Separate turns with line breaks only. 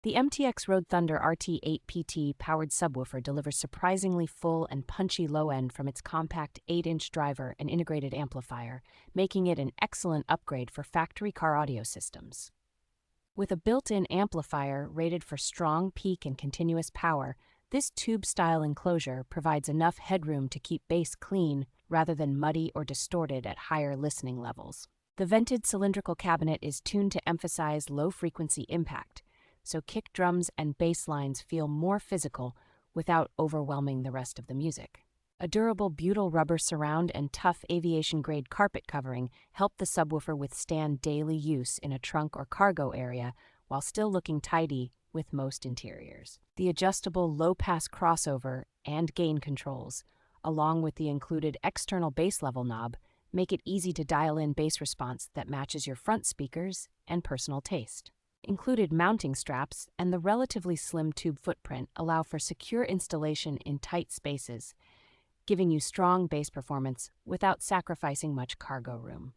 The MTX Road Thunder RT8PT powered subwoofer delivers surprisingly full and punchy low end from its compact 8-inch driver and integrated amplifier, making it an excellent upgrade for factory car audio systems. With a built-in amplifier rated for strong peak and continuous power, this tube-style enclosure provides enough headroom to keep bass clean rather than muddy or distorted at higher listening levels. The vented cylindrical cabinet is tuned to emphasize low-frequency impact, so kick drums and bass lines feel more physical without overwhelming the rest of the music. A durable butyl rubber surround and tough aviation-grade carpet covering help the subwoofer withstand daily use in a trunk or cargo area while still looking tidy with most interiors. The adjustable low-pass crossover and gain controls, along with the included external bass level knob, make it easy to dial in bass response that matches your front speakers and personal taste. Included mounting straps and the relatively slim tube footprint allow for secure installation in tight spaces, giving you strong bass performance without sacrificing much cargo room.